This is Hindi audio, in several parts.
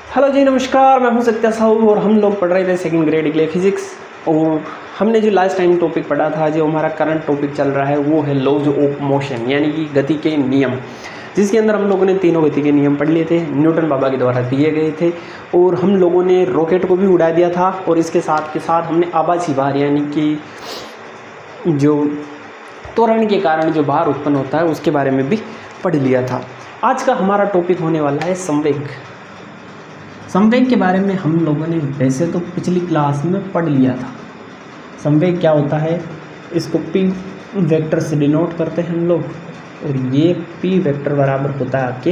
हेलो जी, नमस्कार। मैं हूं सत्या साहू और हम लोग पढ़ रहे थे सेकंड ग्रेड के लिए फिजिक्स। और हमने जो लास्ट टाइम टॉपिक पढ़ा था, जो हमारा करंट टॉपिक चल रहा है, वो है लॉज ऑफ मोशन, यानी कि गति के नियम, जिसके अंदर हम लोगों ने तीनों गति के नियम पढ़ लिए थे, न्यूटन बाबा के द्वारा दिए गए थे। और हम लोगों ने रॉकेट को भी उड़ा दिया था और इसके साथ के साथ हमने आभासी भार, यानी कि जो त्वरण के कारण जो भार उत्पन्न होता है, उसके बारे में भी पढ़ लिया था। आज का हमारा टॉपिक होने वाला है संवेग। संवेग के बारे में हम लोगों ने वैसे तो पिछली क्लास में पढ़ लिया था। संवेग क्या होता है, इसको पी वेक्टर से डिनोट करते हैं हम लोग, और ये पी वेक्टर बराबर होता है आपके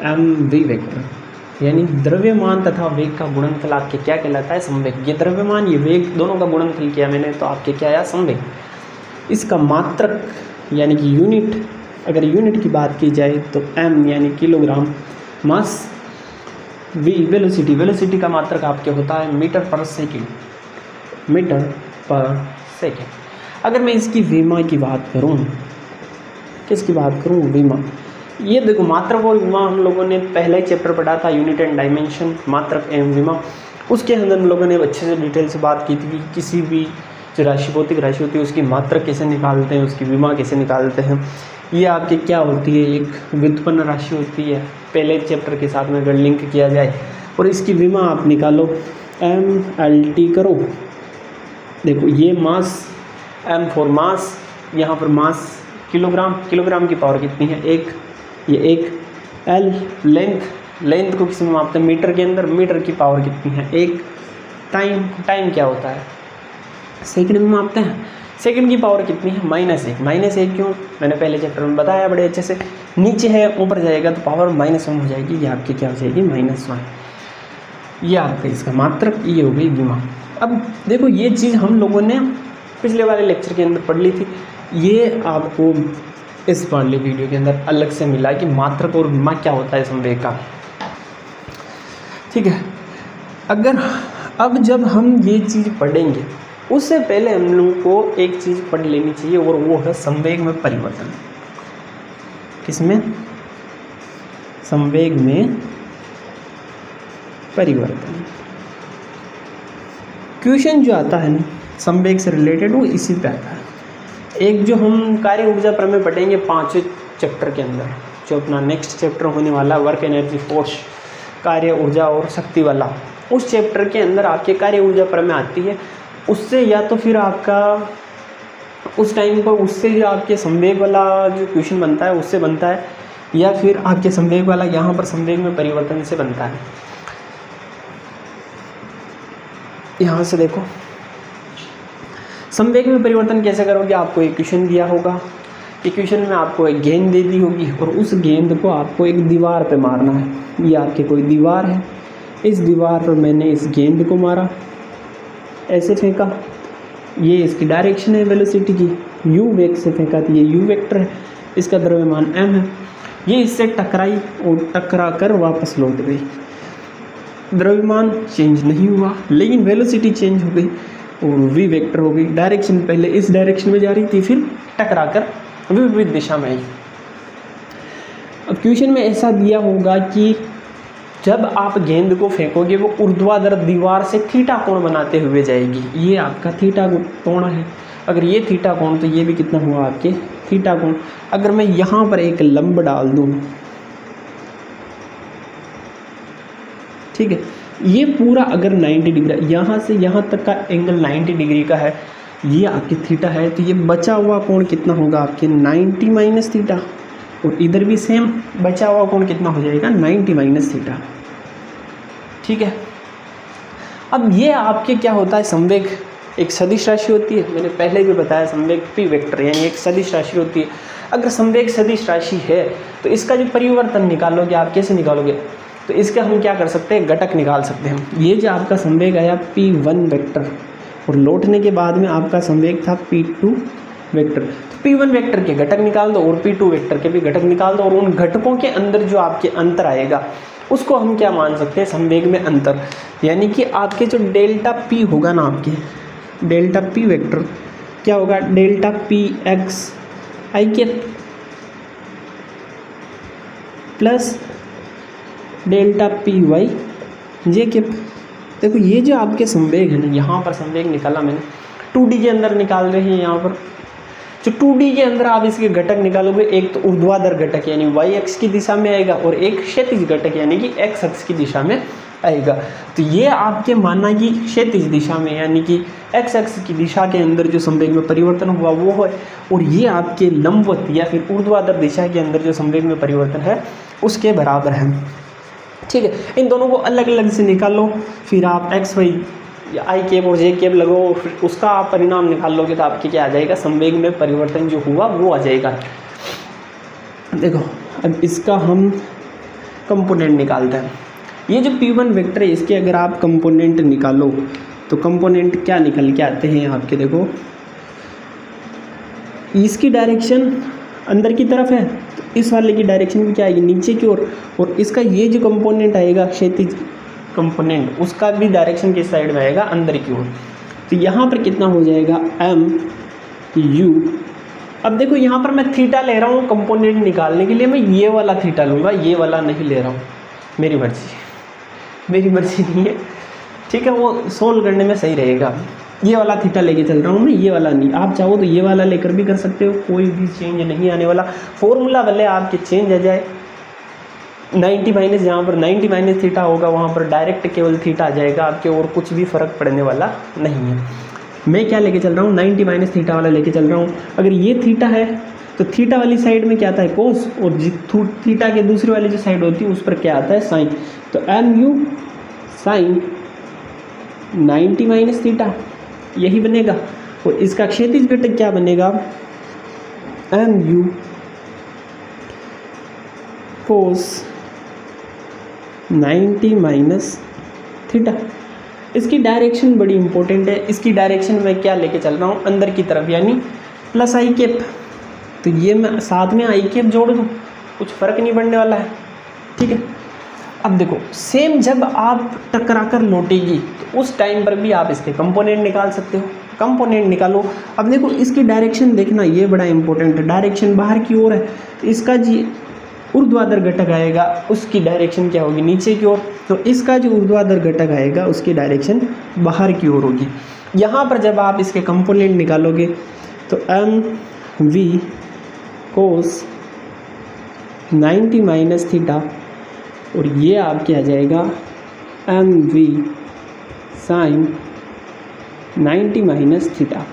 एम वी वेक्टर, यानी द्रव्यमान तथा वेग का गुणनफल आपके क्या कहलाता है, संवेग। ये द्रव्यमान, ये वेग, दोनों का गुणनफल किया मैंने, तो आपके क्या आया, संवेग। इसका मात्रक यानी कि यूनिट, अगर यूनिट की बात की जाए तो एम यानी kilogram mass, V velocity, velocity का मात्रक आपके होता है मीटर पर सेकेंड, मीटर पर सेकेंड। अगर मैं इसकी विमा की बात करूं, किसकी बात करूं, विमा। ये देखो, मात्रक और विमा हम लोगों ने पहला ही चैप्टर पढ़ा था, यूनिट एंड डायमेंशन, मात्रक एवं विमा। उसके अंदर हम लोगों ने अच्छे से डिटेल से बात की थी कि किसी भी जो राशि, भौतिक राशि होती है, उसकी मात्रक कैसे निकालते हैं, उसकी विमा कैसे निकालते हैं। ये आपके क्या होती है, एक व्युत्पन्न राशि होती है, पहले चैप्टर के साथ में अगर लिंक किया जाए। और इसकी विमा आप निकालो, एम एल टी करो। देखो ये मास, एम फॉर मास, यहाँ पर मास किलोग्राम, किलोग्राम की पावर कितनी है, एक, ये एक। एल लेंथ, लेंथ को किस में मापते हैं, मीटर के अंदर, मीटर की पावर कितनी है, एक। टाइम, टाइम क्या होता है, सेकंड में मापते हैं, सेकंड की पावर कितनी है, -1। -1 क्यों, मैंने पहले चैप्टर में बताया बड़े अच्छे से। नीचे है, ऊपर जाएगा तो पावर -1 हो जाएगी, ये आपकी क्या हो जाएगी, -1। ये आपका इसका मात्रक, ये हो गई विमा। अब देखो, ये चीज़ हम लोगों ने पिछले वाले लेक्चर के अंदर पढ़ ली थी, ये आपको इस वाले वीडियो के अंदर अलग से मिला कि मात्रक और विमा क्या होता है संवेग का। ठीक है, अगर अब जब हम ये चीज़ पढ़ेंगे, उससे पहले हम लोगों को एक चीज़ पढ़ लेनी चाहिए, और वो है संवेग में परिवर्तन। किसमें, संवेग में परिवर्तन। क्वेश्चन जो आता है ना संवेग से रिलेटेड, वो इसी पे आता है। एक जो हम कार्य ऊर्जा प्रमेय पढ़ेंगे 5वें चैप्टर के अंदर, जो अपना नेक्स्ट चैप्टर होने वाला है, वर्क एनर्जी फोर्स, कार्य ऊर्जा और शक्ति वाला, उस चैप्टर के अंदर आपके कार्य ऊर्जा प्रमेय आती है। उससे या तो फिर आपका उस टाइम पर उससे जो आपके संवेग वाला जो क्वेश्चन बनता है उससे बनता है, या फिर आपके संवेग वाला यहाँ पर संवेग में परिवर्तन से बनता है। यहाँ से देखो, संवेग में परिवर्तन कैसे करोगे, आपको एक क्वेश्चन दिया होगा, एक क्वेश्चन में आपको एक गेंद दे दी होगी, और उस गेंद को आपको एक दीवार पे मारना है। ये आपके कोई दीवार है, इस दीवार पर मैंने इस गेंद को मारा, ऐसे फेंका, ये इसकी डायरेक्शन है वेलोसिटी की, u वेग से फेंका तो ये u वेक्टर है, इसका द्रव्यमान m है। ये इससे टकराई और टकरा कर वापस लौट गई, द्रव्यमान चेंज नहीं हुआ, लेकिन वेलोसिटी चेंज हो गई और v वेक्टर हो गई। डायरेक्शन पहले इस डायरेक्शन में जा रही थी, फिर टकरा कर विपरीत दिशा में आई। अब क्वेश्चन में ऐसा दिया होगा कि जब आप गेंद को फेंकोगे, वो ऊर्ध्वाधर दीवार से थीटा कोण बनाते हुए जाएगी। ये आपका थीटा कोण है। अगर ये थीटा कोण, तो ये भी कितना हुआ आपके थीटा कोण। अगर मैं यहाँ पर एक लंब डाल दूँ, ठीक है, ये पूरा अगर 90 डिग्री, यहाँ से यहाँ तक का एंगल 90 डिग्री का है, ये आपकी थीटा है, तो ये बचा हुआ कोण कितना होगा आपके 90 माइनस थीटा। और इधर भी सेम बचा हुआ कोण कितना हो जाएगा, 90 माइनस थीटा। ठीक है, अब ये आपके क्या होता है, संवेग एक सदिश राशि होती है, मैंने पहले भी बताया, संवेग पी वेक्टर यानी एक सदिश राशि होती है। अगर संवेग सदिश राशि है तो इसका जो परिवर्तन निकालोगे आप, कैसे निकालोगे, तो इसका हम क्या कर सकते हैं, घटक निकाल सकते हैं। ये जो आपका संवेग आया P1 वेक्टर, और लौटने के बाद में आपका संवेग था P2 वेक्टर, तो P1 वेक्टर के घटक निकाल दो और P2 वेक्टर के भी घटक निकाल दो, और उन घटकों के अंदर जो आपके अंतर आएगा उसको हम क्या मान सकते हैं, संवेग में अंतर। यानी कि आपके जो डेल्टा P होगा ना, आपके डेल्टा P वेक्टर क्या होगा, delta PX i cap plus delta P y j cap. देखो ये जो आपके संवेग है ना, यहाँ पर संवेग निकाला मैंने, 2D के अंदर निकाल रहे हैं। यहाँ पर जो 2D के अंदर आप इसके घटक निकालोगे, एक तो ऊर्ध्वाधर घटक यानी y अक्ष की दिशा में आएगा और एक क्षैतिज घटक यानी कि x अक्ष की दिशा में आएगा। तो ये आपके माना कि क्षैतिज दिशा में यानी कि x अक्ष की दिशा के अंदर जो संवेग में परिवर्तन हुआ वो है, और ये आपके लंबवत या फिर ऊर्ध्वाधर दिशा के अंदर जो संवेग में परिवर्तन है उसके बराबर है। ठीक है, इन दोनों को अलग अलग से निकालो, फिर आप एक्स वाई आई कैप और जे कैप लगाओ, फिर उसका आप परिणाम निकाल लोगे तो आपके क्या आ जाएगा, संवेग में परिवर्तन जो हुआ वो आ जाएगा। देखो अब इसका हम कंपोनेंट निकालते हैं। ये जो P1 वेक्टर है इसके अगर आप कंपोनेंट निकालो तो कंपोनेंट क्या निकल के आते हैं आपके, देखो इसकी डायरेक्शन अंदर की तरफ है तो इस वाले की डायरेक्शन भी क्या आएगी, नीचे की ओर, और इसका ये जो कंपोनेंट आएगा क्षैतिज कंपोनेंट उसका भी डायरेक्शन किस साइड में आएगा, अंदर की ओर। तो यहाँ पर कितना हो जाएगा MU। अब देखो यहाँ पर मैं थीटा ले रहा हूँ कंपोनेंट निकालने के लिए, मैं ये वाला थीटा लूँगा, ये वाला नहीं ले रहा हूँ, मेरी मर्जी नहीं है। ठीक है, वो सोल्व करने में सही रहेगा। ये वाला थीटा लेके चल रहा हूँ मैं, ये वाला नहीं। आप चाहो तो ये वाला लेकर भी कर सकते हो, कोई भी चेंज नहीं आने वाला। फॉर्मूला भले आपके चेंज आ जाए, 90 माइनस, जहाँ पर 90 माइनस थीटा होगा वहाँ पर डायरेक्ट केवल थीटा आ जाएगा आपके, और कुछ भी फर्क पड़ने वाला नहीं है। मैं क्या लेके चल रहा हूँ, 90 माइनस थीटा वाला लेके चल रहा हूँ। अगर ये थीटा है तो थीटा वाली साइड में क्या आता है, कोस, और थीटा के दूसरी वाली जो साइड होती है उस पर क्या आता है, साइन। तो MU साइन 90 माइनस थीटा यही बनेगा, और इसका क्षैतिज घटक क्या बनेगा, MU कोस 90 माइनस थीटा। इसकी डायरेक्शन बड़ी इंपॉर्टेंट है। इसकी डायरेक्शन मैं क्या लेके चल रहा हूँ, अंदर की तरफ, यानी प्लस आई कैप। तो ये मैं साथ में आई कैप जोड़ दूँ, कुछ फ़र्क नहीं पड़ने वाला है। ठीक है, अब देखो सेम जब आप टकरा कर लौटेगी तो उस टाइम पर भी आप इसके कंपोनेंट निकाल सकते हो। कंपोनेंट निकालो। अब देखो इसकी डायरेक्शन देखना, ये बड़ा इंपॉर्टेंट है। डायरेक्शन बाहर की ओर है तो इसका जी ऊर्ध्वाधर घटक आएगा, उसकी डायरेक्शन क्या होगी, नीचे की ओर। तो इसका जो ऊर्ध्वाधर घटक आएगा उसकी डायरेक्शन बाहर की ओर होगी। यहाँ पर जब आप इसके कंपोनेंट निकालोगे तो MV कोस 90 माइनस थीटा, और ये आपके आ जाएगा MV साइन 90 माइनस थीटा।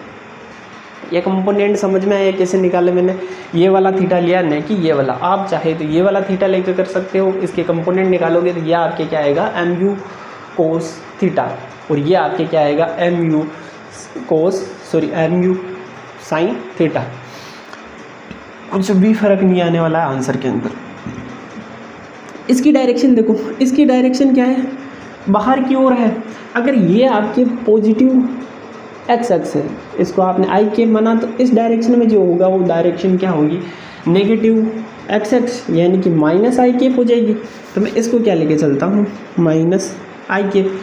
ये कंपोनेंट समझ में आया कैसे निकाले मैंने, ये वाला थीटा लिया नहीं कि ये वाला। आप चाहे तो ये वाला थीटा लेकर कर सकते हो। इसके कंपोनेंट निकालोगे तो ये आपके क्या आएगा, MU कोस थीटा, और ये आपके क्या आएगा, MU साइन थीटा। कुछ भी फर्क नहीं आने वाला है आंसर के अंदर। इसकी डायरेक्शन देखो, इसकी डायरेक्शन क्या है, बाहर की ओर है। अगर ये आपके पॉजिटिव एक्स एक्स है, इसको आपने आई कैप माना, तो इस डायरेक्शन में जो होगा वो डायरेक्शन क्या होगी, नेगेटिव एक्स एक्स, यानी कि माइनस आई कैप हो जाएगी। तो मैं इसको क्या लेके चलता हूँ, माइनस आई कैप।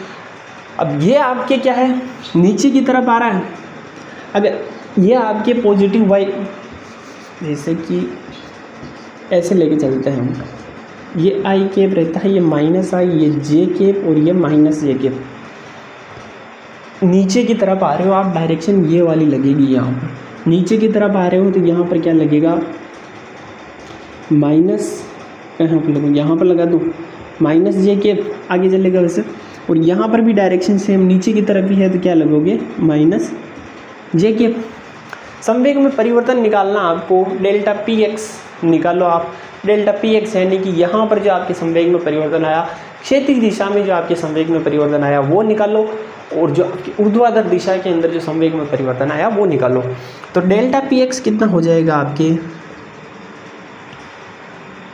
अब ये आपके क्या है, नीचे की तरफ आ रहा है। अगर ये आपके पॉजिटिव वाई, जैसे कि ऐसे लेके चलते हैं हम, ये आई कैप रहता है, ये माइनस आई, ये जे कैप और ये माइनस जे कैप। नीचे की तरफ आ रहे हो आप, डायरेक्शन ये वाली लगेगी। यहाँ पर नीचे की तरफ आ रहे हो तो यहाँ पर क्या लगेगा, माइनस, कहाँ पर लगूँ, यहाँ पर लगा दूँ माइनस जे कैप, आगे चलेगा वैसे। और यहाँ पर भी डायरेक्शन सेम नीचे की तरफ ही है तो क्या लगोगे, माइनस जे कैप। संवेग में परिवर्तन निकालना आपको, डेल्टा PX निकालो आप। डेल्टा PX यानी कि यहाँ पर जो आपके संवेग में परिवर्तन आया, क्षैतिज दिशा में जो आपके संवेग में परिवर्तन आया वो निकालो, और जो आपकी ऊर्ध्वाधर दिशा के अंदर जो संवेग में परिवर्तन आया वो निकालो। तो डेल्टा PX कितना हो जाएगा आपके,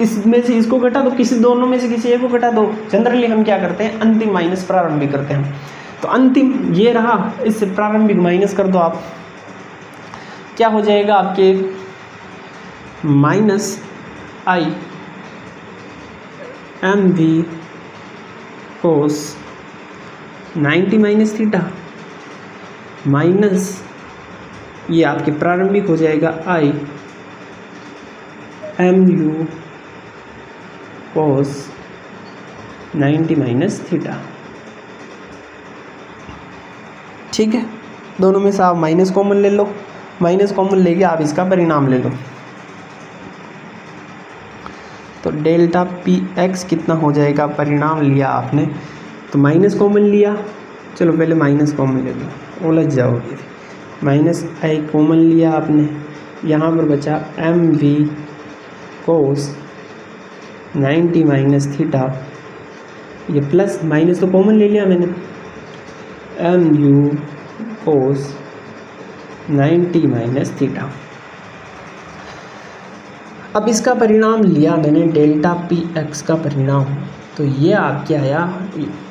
इसमें से इसको घटा दो, किसी दोनों में से किसी एक को घटा दो। जनरली हम क्या करते हैं, अंतिम माइनस प्रारंभिक करते हैं। तो अंतिम ये रहा, इससे प्रारंभिक माइनस कर दो आप, क्या हो जाएगा आपके, माइनस आई MV कोस 90 माइनस थीटा, माइनस ये आपके प्रारंभिक हो जाएगा आई MU कोस 90 माइनस थीटा। ठीक है, दोनों में से आप माइनस कॉमन ले लो, माइनस कॉमन लेके आप इसका परिणाम ले लो। तो डेल्टा पी एक्स कितना हो जाएगा, परिणाम लिया आपने तो माइनस कॉमन लिया, चलो पहले माइनस कॉमन ले लो, उलझ जाओगे। माइनस आई कॉमन लिया आपने, यहाँ पर बचा M V cos 90 minus theta, ये प्लस माइनस तो कॉमन ले लिया मैंने, M U cos 90 minus theta. अब इसका परिणाम लिया मैंने डेल्टा पी एक्स का परिणाम, तो ये आपके आया,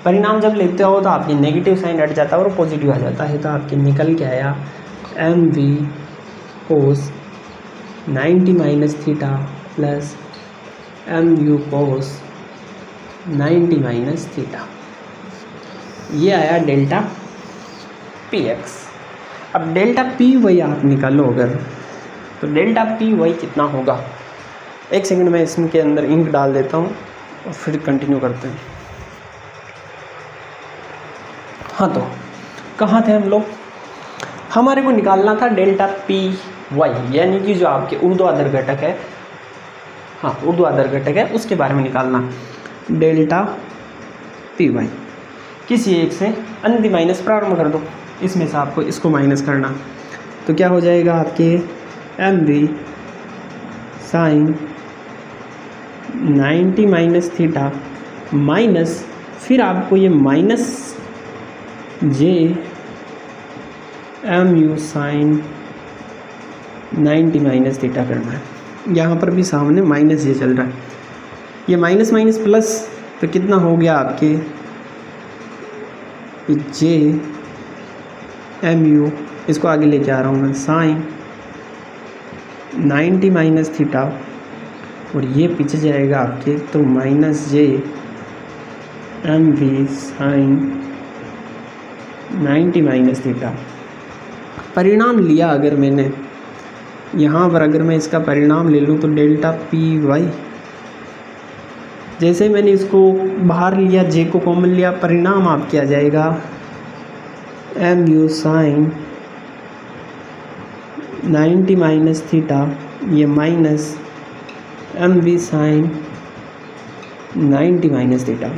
परिणाम जब लेते हो तो आपके नेगेटिव साइन हट जाता है और पॉजिटिव आ जाता है, तो आपके निकल के आया M V cos 90 minus theta plus M U cos 90 minus theta, ये आया डेल्टा पी एक्स। अब डेल्टा पी वाई आप निकालो अगर, तो डेल्टा पी वाई कितना होगा, एक सेकंड में इसके अंदर इंक डाल देता हूँ और फिर कंटिन्यू करते हैं। हाँ, तो कहाँ थे हम लोग, हमारे को निकालना था डेल्टा पी वाई, यानी कि जो आपके ऊर्ध्वाधर घटक है, हाँ ऊर्ध्वाधर घटक है, उसके बारे में निकालना। डेल्टा पी वाई किसी एक से अनंति माइनस प्रारंभ कर दो, इसमें से आपको इसको माइनस करना, तो क्या हो जाएगा आपके M V sine 90 minus theta minus, फिर आपको ये minus J M U sine 90 minus theta करना है। यहाँ पर भी सामने माइनस ये चल रहा है, ये माइनस माइनस प्लस, तो कितना हो गया आपके जे एम यू, इसको आगे लेके आ रहा हूँ मैं, साइन 90 माइनस थीटा, और ये पीछे जाएगा आपके, तो minus J M V sine 90 minus theta. परिणाम लिया अगर मैंने यहाँ पर, अगर मैं इसका परिणाम ले लूँ तो डेल्टा पी वाई, जैसे मैंने इसको बाहर लिया, जे को कॉमन लिया, परिणाम आपके आ जाएगा M U sine 90 minus theta, ये minus M V sine 90 minus theta.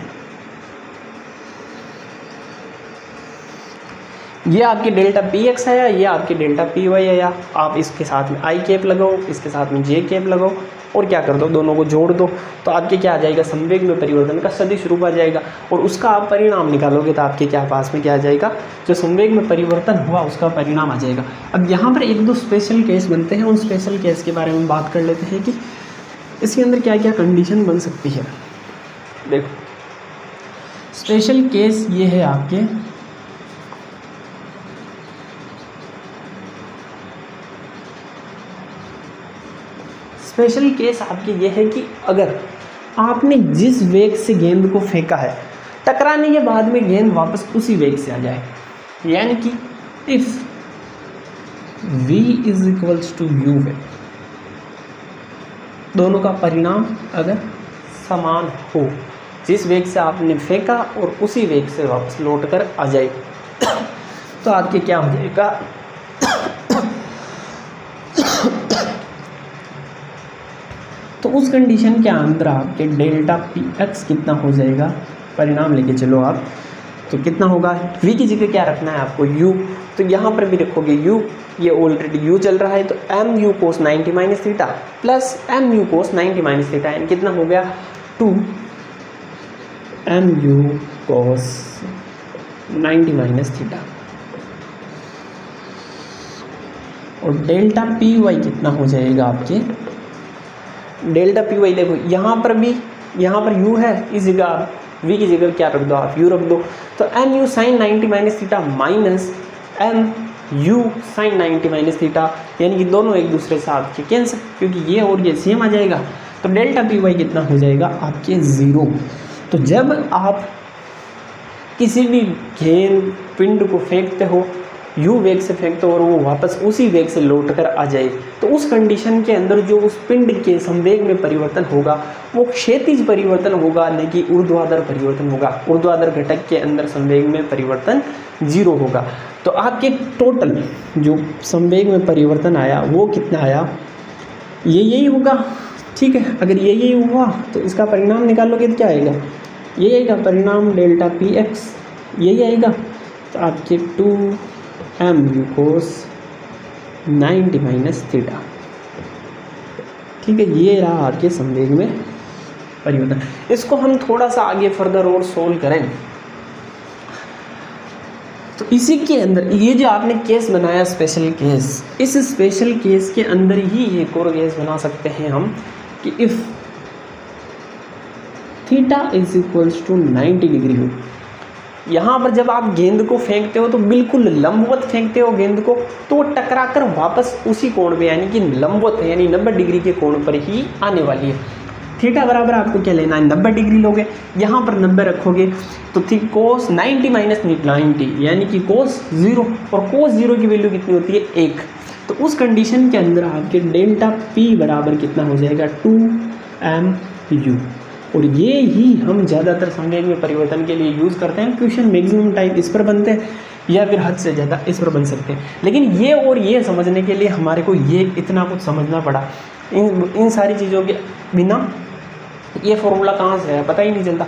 ये आपके डेल्टा पी एक्स आया, ये आपके डेल्टा पी वाई आया। आप इसके साथ में आई कैप लगाओ, इसके साथ में जे कैप लगाओ, और क्या कर दो, दोनों को जोड़ दो, तो आपके क्या आ जाएगा, संवेग में परिवर्तन का सदिश रूप आ जाएगा, और उसका आप परिणाम निकालोगे तो आपके क्या पास में क्या आ जाएगा, जो संवेग में परिवर्तन हुआ उसका परिणाम आ जाएगा। अब यहाँ पर एक दो स्पेशल केस बनते हैं, उन स्पेशल केस के बारे में बात कर लेते हैं कि इसके अंदर क्या क्या कंडीशन बन सकती है। देखो, स्पेशल केस ये है आपके, स्पेशल केस आपके ये है कि अगर आपने जिस वेग से गेंद को फेंका है, टकराने के बाद में गेंद वापस उसी वेग से आ जाए, यानी कि if v is equals to u वेग, दोनों का परिणाम अगर समान हो, जिस वेग से आपने फेंका और उसी वेग से वापस लौट कर आ जाए, तो आपके क्या हो जाएगा, तो उस कंडीशन के अंदर आपके डेल्टा पी एक्स कितना हो जाएगा, परिणाम लेके चलो आप, तो कितना होगा, v की जगह क्या रखना है आपको, u, तो यहाँ पर भी रखोगे u, ये ऑलरेडी u चल रहा है, तो M U cos 90 minus theta plus M U cos 90 minus theta, यानी कितना हो गया 2 M U cos 90 minus theta, और डेल्टा पी वाई कितना हो जाएगा आपके, डेल्टा पी वाई देखो यहाँ पर भी, यहाँ पर u है, इस जगह v की जगह क्या रख दो आप, u रख दो, तो M U sine 90 minus theta minus M U sine 90 minus theta, यानी कि दोनों एक दूसरे से आपके कैंसिल, क्योंकि ये और ये सेम आ जाएगा, तो डेल्टा पी वाई कितना हो जाएगा आपके 0। तो जब आप किसी भी गेंद पिंड को फेंकते हो, u वेग से फेंकते हो और वो वापस उसी वेग से लौट कर आ जाए, तो उस कंडीशन के अंदर जो उस पिंड के संवेग में परिवर्तन होगा वो क्षैतिज परिवर्तन होगा, न कि ऊर्ध्वाधर परिवर्तन होगा। ऊर्ध्वाधर घटक के अंदर संवेग में परिवर्तन 0 होगा। तो आपके टोटल जो संवेग में परिवर्तन आया वो कितना आया, यही होगा। ठीक है, अगर यही हुआ तो इसका परिणाम निकालोगे तो क्या आएगा, ये आएगा परिणाम डेल्टा पी एक्स, यही आएगा। तो आपके 2mu cos 90 माइनस थीटा। ठीक है, ये रहा आपके संवेग में परिवर्तन। इसको हम थोड़ा सा आगे फर्दर और सोल्व करें तो इसी के अंदर ये जो आपने केस बनाया स्पेशल केस, इस स्पेशल केस के अंदर ही एक और केस बना सकते हैं हम कि if theta is equals to 90 degree हो। यहाँ पर जब आप गेंद को फेंकते हो तो बिल्कुल लंबवत फेंकते हो गेंद को, तो टकराकर वापस उसी कोण पे यानी कि लंबवत यानी 90 डिग्री के कोण पर ही आने वाली है। थीटा बराबर आपको क्या लेना है, 90 डिग्री लोगे, यहाँ पर 90 रखोगे तो थी कोस 90 माइनस 90 यानी कि कोस 0, और कोस 0 की वैल्यू कितनी होती है 1। तो उस कंडीशन के अंदर आपके डेल्टा पी बराबर कितना हो जाएगा 2mu। और ये ही हम ज़्यादातर संवेग में परिवर्तन के लिए यूज़ करते हैं। क्वेश्चन मैक्सिमम टाइम इस पर बनते हैं या फिर हद से ज़्यादा इस पर बन सकते हैं, लेकिन ये और ये समझने के लिए हमारे को ये इतना कुछ समझना पड़ा। इन सारी चीज़ों के बिना ये फॉर्मूला कहाँ से है पता ही नहीं चलता।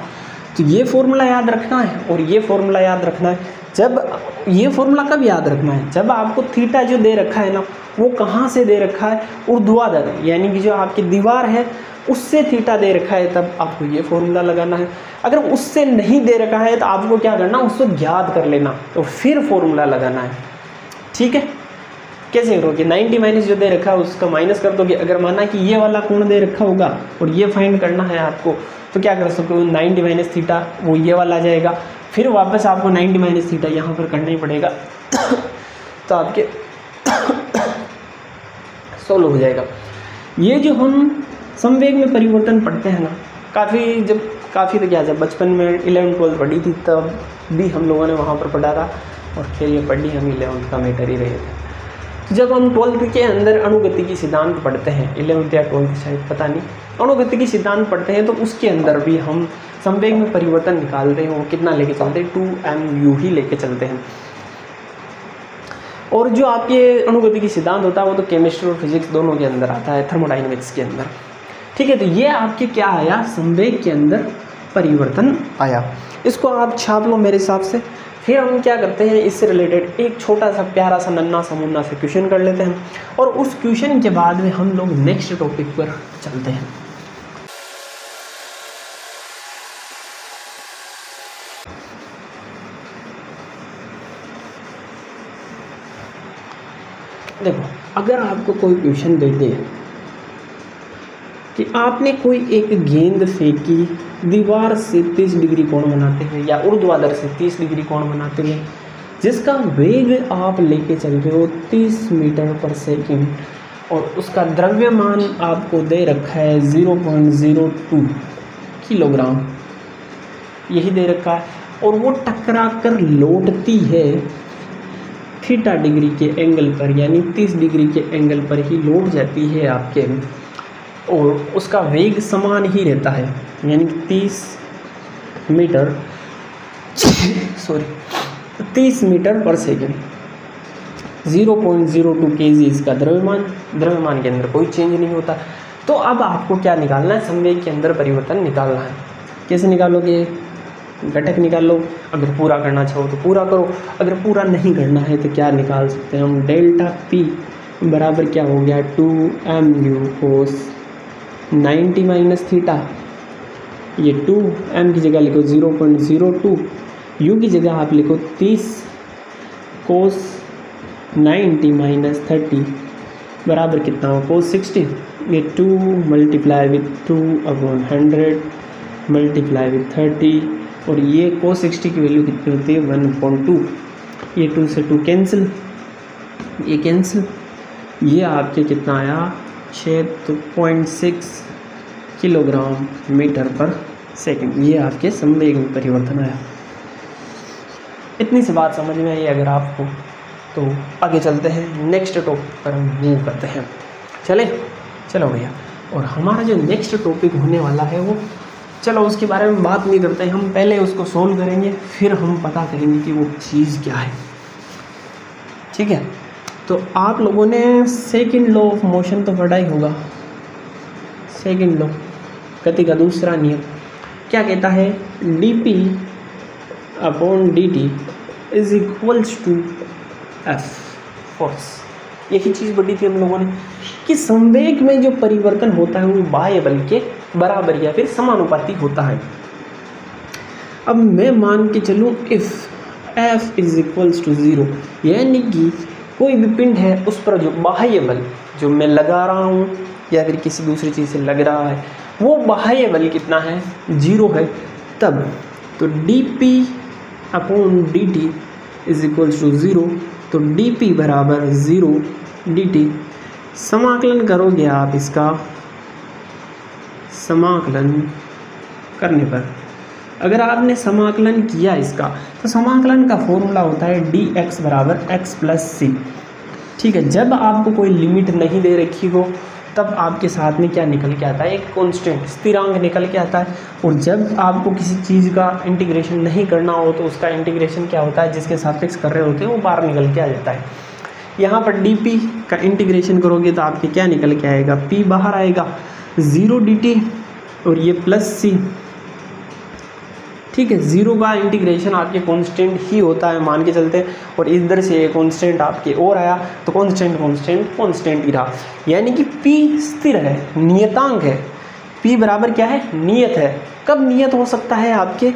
तो ये फॉर्मूला याद रखना है और ये फॉर्मूला याद रखना है। जब ये फॉर्मूला कब याद रखना है, जब आपको थीटा जो दे रखा है ना वो कहाँ से दे रखा है, ऊर्ध्वाधर यानी कि जो आपकी दीवार है उससे थीटा दे रखा है, तब आपको ये फॉर्मूला लगाना है। अगर उससे नहीं दे रखा है तो आपको क्या करना, उसको याद कर लेना तो फिर फॉर्मूला लगाना है। ठीक है, कैसे करोगे, 90 माइनस जो दे रखा है उसका माइनस कर दोगे। अगर माना कि ये वाला कोण दे रखा होगा और ये फाइंड करना है आपको, तो क्या कर सकते हो, 90 माइनस थीटा वो ये वाला आ जाएगा, फिर वापस आपको 90 माइनस थीटा यहाँ पर करना ही पड़ेगा तो आपके सोल्व हो जाएगा। ये जो हम संवेग में परिवर्तन पढ़ते हैं ना, काफ़ी तो क्या, जब बचपन में 11-12 पढ़ी थी तब भी हम लोगों ने वहाँ पर पढ़ा था, और फिर ये पढ़ी हम 11th का मैटर ही रहे थे। तो जब हम 12th के अंदर अणुगति की सिद्धांत पढ़ते हैं, 11th या 12th शायद पता नहीं, अणुगति की सिद्धांत पढ़ते हैं तो उसके अंदर भी हम संवेग में परिवर्तन निकालते हैं। वो कितना लेके चलते हैं, 2mu ही लेके चलते हैं। और जो आपके अणुगति की सिद्धांत होता है वो तो केमिस्ट्री और फिजिक्स दोनों के अंदर आता है, थर्मोडाइनमिक्स के अंदर। ठीक है, तो ये आपके क्या आया, संवेग के अंदर परिवर्तन आया। इसको आप छाप लो मेरे हिसाब से। फिर हम क्या करते हैं, इससे रिलेटेड एक छोटा सा प्यारा सा नन्ना सा मुन्ना से क्वेश्चन कर लेते हैं, और उस क्वेश्चन के बाद में हम लोग नेक्स्ट टॉपिक पर चलते हैं। देखो, अगर आपको कोई क्वेश्चन दे दे कि आपने कोई एक गेंद फेंकी दीवार से 30 डिग्री कोण बनाते हुए या ऊर्ध्वाधर से 30 डिग्री कोण बनाते हुए, जिसका वेग आप लेके चल रहे हो 30 मीटर पर सेकंड, और उसका द्रव्यमान आपको दे रखा है 0.02 किलोग्राम, यही दे रखा है, और वो टकरा कर लौटती है थीटा डिग्री के एंगल पर, यानी 30 डिग्री के एंगल पर ही लौट जाती है आपके, और उसका वेग समान ही रहता है, यानी 30 मीटर 30 मीटर पर सेकेंड, 0.02 kg इसका द्रव्यमान के अंदर कोई चेंज नहीं होता। तो अब आपको क्या निकालना है, संवेग के अंदर परिवर्तन निकालना है। कैसे निकालोगे, घटक निकाल लो, अगर पूरा करना चाहो तो पूरा करो, अगर पूरा नहीं करना है तो क्या निकाल सकते हैं हम, डेल्टा पी बराबर क्या हो गया 2mu cos 90 माइनस थीटा, ये 2m की जगह लिखो 0.02, u की जगह आप लिखो 30 cos 90 माइनस 30 बराबर कितना हो cos 60, ये 2 मल्टीप्लाई विथ 2/100 मल्टीप्लाई विथ 30, और ये cos 60 की वैल्यू कितनी होती है 1/2, ये 2 से 2 कैंसिल, ये कैंसिल, ये आपके कितना आया 6.6 किलोग्राम मीटर पर सेकंड, ये आपके संवेग में परिवर्तन आया। इतनी सी बात समझ में आई अगर आपको, तो आगे चलते हैं, नेक्स्ट टॉपिक पर हम मूव करते हैं। चलो भैया, और हमारा जो नेक्स्ट टॉपिक होने वाला है वो, चलो उसके बारे में बात नहीं करते हैं, हम पहले उसको सोल्व करेंगे, फिर हम पता करेंगे कि वो चीज़ क्या है। ठीक है, तो आप लोगों ने सेकंड लॉ ऑफ मोशन तो पढ़ा ही होगा। सेकंड लॉ, गति का दूसरा नियम क्या कहता है? dp upon dt is equals to F force. यही चीज़ बढ़ी थी हम लोगों ने कि संवेग में जो परिवर्तन होता है वो बाह्य बल के बराबर या फिर समानुपाती होता है। अब मैं मान के चलूँ if F is equals to 0, यानी कि कोई भी पिंड है उस पर जो बाह्य बल जो मैं लगा रहा हूँ या फिर किसी दूसरी चीज़ से लग रहा है वो बाह्य बल कितना है? 0 है। तब तो dp upon dt is equals to 0, तो dp बराबर 0 dt। समाकलन करोगे आप, इसका समाकलन करने पर अगर आपने समाकलन किया इसका, तो समाकलन का फॉर्मूला होता है dx बराबर x प्लस सी। ठीक है, जब आपको कोई लिमिट नहीं दे रखी हो तब आपके साथ में क्या निकल के आता है? एक कांस्टेंट स्थिरांक निकल के आता है। और जब आपको किसी चीज़ का इंटीग्रेशन नहीं करना हो तो उसका इंटीग्रेशन क्या होता है? जिसके सापेक्ष कर रहे होते हैं वो बाहर निकल के आ जाता है। यहाँ पर dp का इंटीग्रेशन करोगे तो आपके क्या निकल के आएगा? p बाहर आएगा, 0 dt और ये प्लस सी। ठीक है, 0 का इंटीग्रेशन आपके कांस्टेंट ही होता है, मान के चलते हैं। और इधर से कांस्टेंट आपके और आया तो कांस्टेंट ही रहा, यानी कि p स्थिर है, नियतांक है। p बराबर क्या है? नियत है। कब नियत हो सकता है आपके?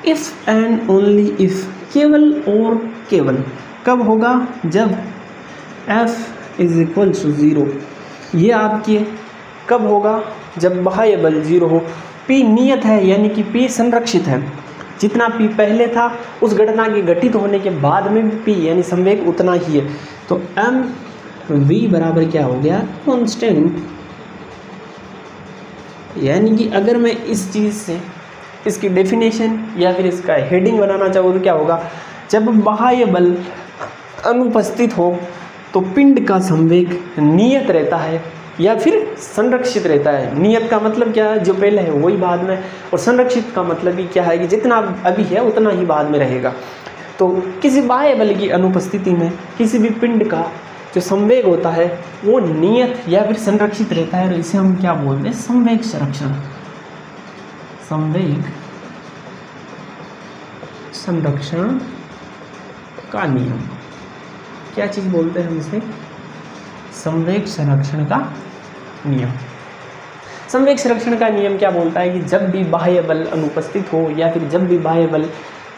इफ़ एंड ओनली इफ़, केवल और केवल कब होगा? जब f इज इक्वल टू 0। ये आपके कब होगा? जब बाह्य बल 0 हो। p नियत है, यानी कि p संरक्षित है। जितना p पहले था उस घटना के घटित होने के बाद में p यानी संवेग उतना ही है। तो mv बराबर क्या हो गया? कांस्टेंट। यानी कि अगर मैं इस चीज़ से इसकी डेफिनेशन या फिर इसका हेडिंग बनाना चाहूँ तो क्या होगा? जब बाह्य बल अनुपस्थित हो तो पिंड का संवेग नियत रहता है या फिर संरक्षित रहता है। नियत का मतलब क्या है? जो पहले है वही बाद में, और संरक्षित का मतलब ही क्या है? कि जितना अभी है उतना ही बाद में रहेगा। तो किसी बाह्य बल की अनुपस्थिति में किसी भी पिंड का जो संवेग होता है वो नियत या फिर संरक्षित रहता है, और इसे हम क्या बोलते हैं? संवेग संरक्षण। संवेग संरक्षण का नियम, क्या चीज़ बोलते हैं हम इसे? संवेग संरक्षण का नियम। संवेग संरक्षण का नियम क्या बोलता है? कि जब भी बाह्य बल अनुपस्थित हो या फिर जब भी बाह्य बल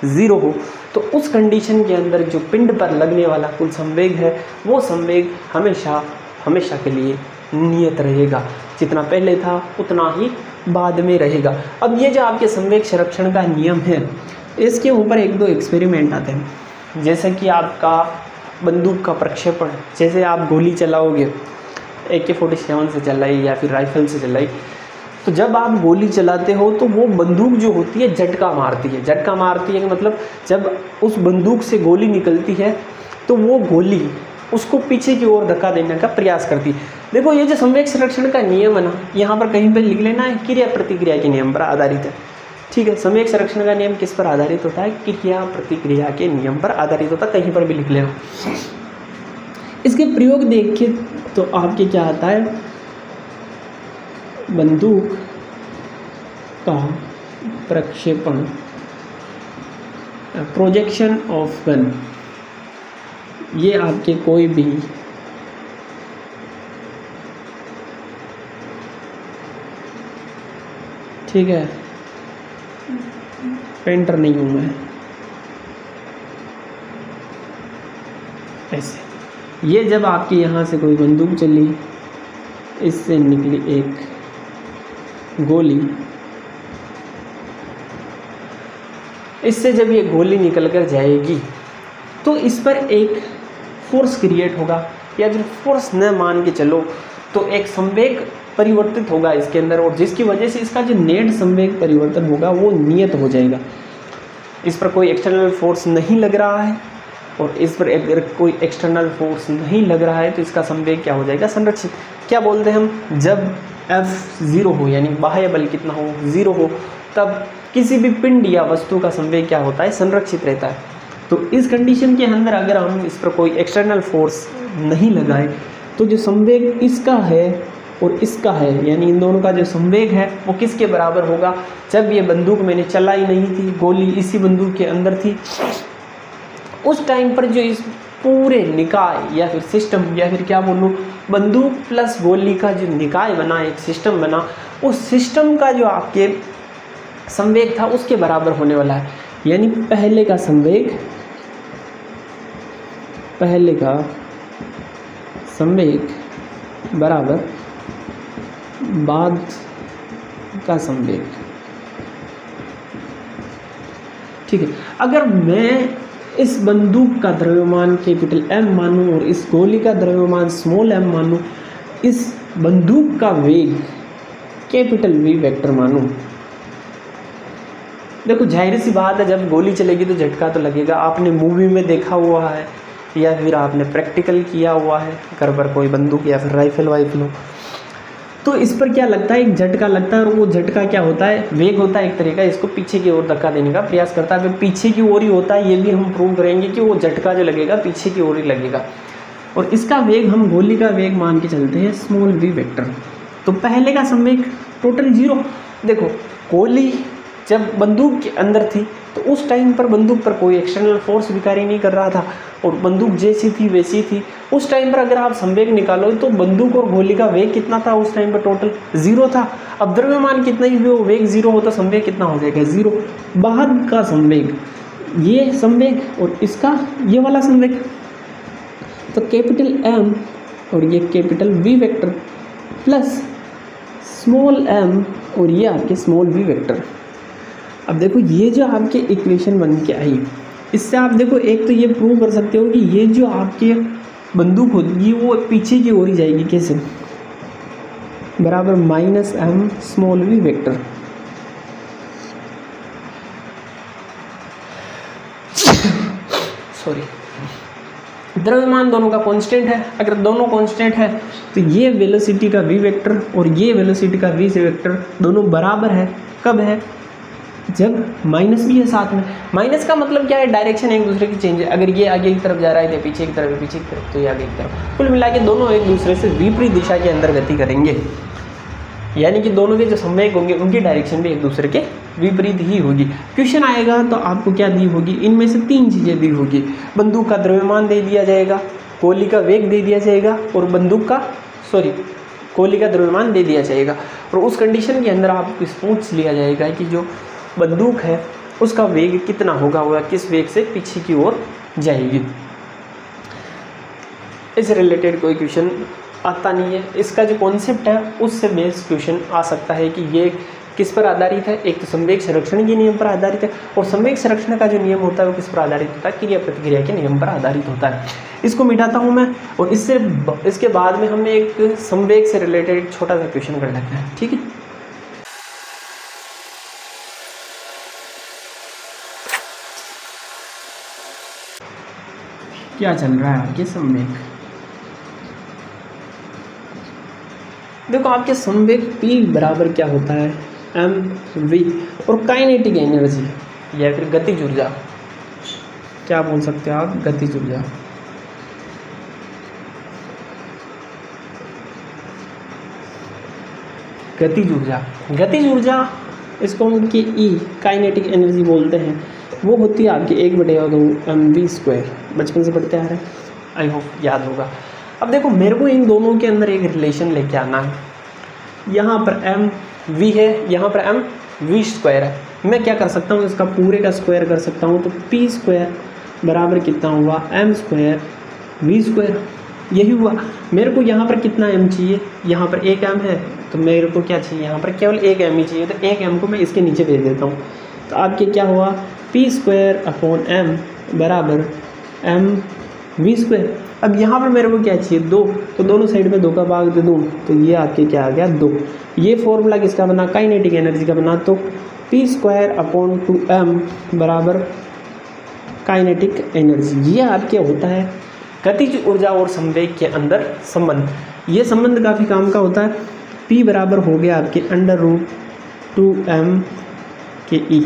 0 हो तो उस कंडीशन के अंदर जो पिंड पर लगने वाला कुल संवेग है वो संवेग हमेशा के लिए नियत रहेगा। जितना पहले था उतना ही बाद में रहेगा। अब ये जो आपके संवेग संरक्षण का नियम है, इसके ऊपर 1-2 एक्सपेरिमेंट आते हैं। जैसे कि आपका बंदूक का प्रक्षेपण, जैसे आप गोली चलाओगे AK-47 से चलाई या फिर राइफल से चलाई, तो जब आप गोली चलाते हो तो वो बंदूक जो होती है झटका मारती है। झटका मारती है कि मतलब जब उस बंदूक से गोली निकलती है तो वो गोली उसको पीछे की ओर धक्का देने का प्रयास करती है। देखो ये जो संवेग संरक्षण का नियम है ना, यहाँ पर कहीं पर लिख लेना है क्रिया प्रतिक्रिया के नियम पर आधारित है। ठीक है, संवेग संरक्षण का नियम किस पर आधारित होता है? क्रिया प्रतिक्रिया के नियम पर आधारित होता है, कहीं पर भी लिख लेना। इसके प्रयोग देखिए तो आपके क्या आता है? बंदूक का प्रक्षेपण, प्रोजेक्शन ऑफ गन, ये आपके कोई भी ठीक है, पेंटर नहीं हूँ मैं, ऐसे ये जब आपके यहाँ से कोई बंदूक चली, इससे निकली एक गोली, इससे जब ये गोली निकल कर जाएगी तो इस पर एक फोर्स क्रिएट होगा, या फिर फोर्स न मान के चलो तो एक संवेग परिवर्तित होगा इसके अंदर, और जिसकी वजह से इसका जो नेट संवेग परिवर्तन होगा वो नियत हो जाएगा। इस पर कोई एक्सटर्नल फोर्स नहीं लग रहा है और इस पर अगर कोई एक्सटर्नल फोर्स नहीं लग रहा है तो इसका संवेग क्या हो जाएगा, संरक्षित। क्या बोलते हैं हम, जब F 0 हो यानी बाह्य बल कितना हो, 0 हो, तब किसी भी पिंड या वस्तु का संवेग क्या होता है, संरक्षित रहता है। तो इस कंडीशन के अंदर अगर हम इस पर कोई एक्सटर्नल फोर्स नहीं लगाए तो जो संवेग इसका है और इसका है, यानी इन दोनों का जो संवेग है वो किसके बराबर होगा, जब ये बंदूक मैंने चलाई नहीं थी, गोली इसी बंदूक के अंदर थी, उस टाइम पर जो इस पूरे निकाय या फिर सिस्टम या फिर क्या बोलूँ, बंदूक प्लस गोली का जो निकाय बना, एक सिस्टम बना, उस सिस्टम का जो आपके संवेग था उसके बराबर होने वाला है। यानी पहले का संवेग बराबर बाद का संवेग। ठीक है, अगर मैं इस बंदूक का द्रव्यमान कैपिटल M मानूं और इस गोली का द्रव्यमान स्मॉल m मानूं, इस बंदूक का वेग कैपिटल V वेक्टर मानूं, देखो जाहिर सी बात है जब गोली चलेगी तो झटका तो लगेगा। आपने मूवी में देखा हुआ है या फिर आपने प्रैक्टिकल किया हुआ है, घर पर कोई बंदूक या फिर राइफल हो, तो इस पर क्या लगता है, एक झटका लगता है और वो झटका क्या होता है, वेग होता है एक तरह का, इसको पीछे की ओर धक्का देने का प्रयास करता है। पीछे की ओर ही होता है, ये भी हम प्रूव करेंगे कि वो झटका जो लगेगा पीछे की ओर ही लगेगा। और इसका वेग हम गोली का वेग मान के चलते हैं स्मॉल v वेक्टर। तो पहले का संवेग टोटल 0। देखो गोली जब बंदूक के अंदर थी तो उस टाइम पर बंदूक पर कोई एक्सटर्नल फोर्स भी कार्य नहीं कर रहा था और बंदूक जैसी थी वैसी थी। उस टाइम पर अगर आप संवेग निकालो तो बंदूक और गोली का वेग कितना था उस टाइम पर, टोटल 0 था। अब द्रव्यमान कितना ही हो, वेग 0 हो तो संवेग कितना हो जाएगा, 0। बाद का संवेग, ये संवेग और इसका ये वाला संवेग, तो कैपिटल M और ये capital V vector plus small m और ये आपके स्मॉल v वेक्टर। अब देखो ये जो आपके इक्वेशन बन के आई, इससे आप देखो एक तो ये प्रूव कर सकते हो कि ये जो आपके बंदूक होगी वो पीछे की ओर ही जाएगी, कैसे, बराबर -m small v vector. Sorry, द्रव्यमान दोनों का कांस्टेंट है। अगर दोनों कांस्टेंट है तो ये वेलोसिटी का v वेक्टर और ये वेलोसिटी का v वेक्टर दोनों बराबर है। कब है, जब माइनस भी है साथ में। माइनस का मतलब क्या है, डायरेक्शन एक दूसरे की चेंज है। अगर ये आगे की तरफ जा रहा है तो पीछे की तरफ, पीछे की तरफ तो ये आगे की तरफ। कुल मिला के दोनों एक दूसरे से विपरीत दिशा के अंदर गति करेंगे, यानी कि दोनों के जो संवेग होंगे उनकी डायरेक्शन भी एक दूसरे के विपरीत ही होगी। क्वेश्चन आएगा तो आपको क्या दी होगी, इनमें से 3 चीज़ें दी होगी। बंदूक का द्रव्यमान दे दिया जाएगा, गोली का वेग दे दिया जाएगा और गोली का द्रव्यमान दे दिया जाएगा। और उस कंडीशन के अंदर आपको पूछ लिया जाएगा कि जो बंदूक है उसका वेग कितना होगा, वह किस वेग से पीछे की ओर जाएगी। इससे रिलेटेड कोई क्वेश्चन आता नहीं है। इसका जो कॉन्सेप्ट है उससे बेस्ड क्वेश्चन आ सकता है कि ये किस पर आधारित है। एक तो संवेग संरक्षण के नियम पर आधारित है, और संवेग संरक्षण का जो नियम होता है वो किस पर आधारित होता है, क्रिया प्रतिक्रिया के नियम पर आधारित होता है। इसको मिटाता हूँ मैं, और इसके बाद में हम एक संवेग से रिलेटेड एक छोटा सा क्वेश्चन कर लेते हैं, ठीक है। क्या चल रहा है आपके संवेग, देखो आपके संवेग P बराबर क्या होता है, mv, और काइनेटिक एनर्जी या फिर गतिज ऊर्जा, क्या बोल सकते हो आप, गतिज ऊर्जा। गतिज ऊर्जा इसको हम कि E काइनेटिक एनर्जी बोलते हैं। वो होती है आपकी 1/2 mv²। बचपन से पढ़ते आ रहे हैं, आई होप याद होगा। अब देखो मेरे को इन दोनों के अंदर एक रिलेशन लेके आना है। यहाँ पर mv है, यहाँ पर mv² है। मैं क्या कर सकता हूँ, इसका पूरे का स्क्वायर कर सकता हूँ। तो p² बराबर कितना हुआ, m² v²। यही हुआ। मेरे को यहाँ पर कितना m चाहिए, यहाँ पर 1 m है तो मेरे को क्या चाहिए, यहाँ पर केवल 1 m ही चाहिए। तो 1 m को मैं इसके नीचे भेज देता हूँ। तो आपके क्या हुआ, p²/m बराबर mv²। अब यहाँ पर मेरे को क्या चाहिए, 2, तो दोनों साइड में 2 का भाग दे दूँ तो ये आपके क्या आ गया, 2। ये फॉर्मूला किसका बना, काइनेटिक एनर्जी का बना। तो p²/2m बराबर काइनेटिक एनर्जी। ये आपके होता है गतिज ऊर्जा और संवेग के अंदर संबंध। ये संबंध काफ़ी काम का होता है। P बराबर हो गया आपके √2m के E।